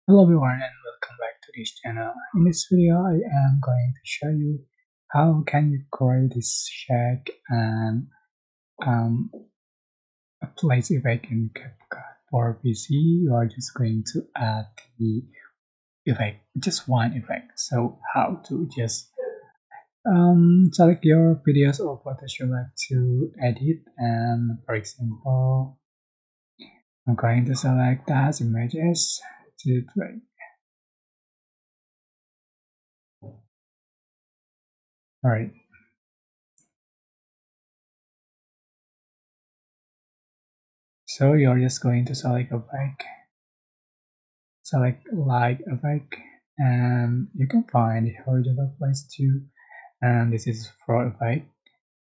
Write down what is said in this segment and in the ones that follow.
Hello everyone and welcome back to this channel. In this video I am going to show you how can you create this shack and um, a place effect in CapCut. For PC you are just going to add the effect, just one effect. So how to just select your videos or photos you like to edit, and for example I'm going to select as images to play. Alright, so you're just going to select a bike, select like effect, and you can find the horizontal place too. And this is for effect,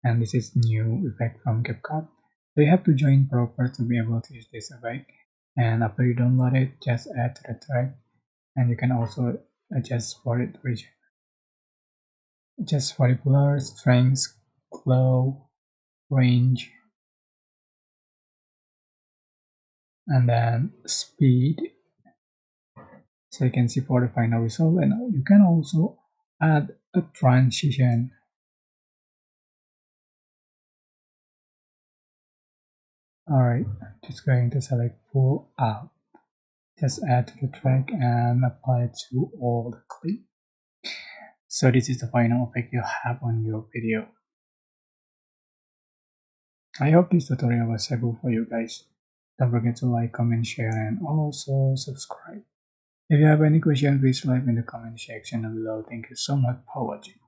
and this is new effect from CapCut. So you have to join proper to be able to use this effect. And after you download it, just add to the track, and you can also adjust for it region, adjust for the blur, strength, glow, range, and then speed, so you can see for the final result. And you can also add a transition. Alright, just going to select pull out, just add to the track and apply it to all the clip. So this is the final effect you have on your video. I hope this tutorial was helpful for you guys. Don't forget to like, comment, share, and also subscribe. If you have any question, please leave in the comment section below. Thank you so much for watching.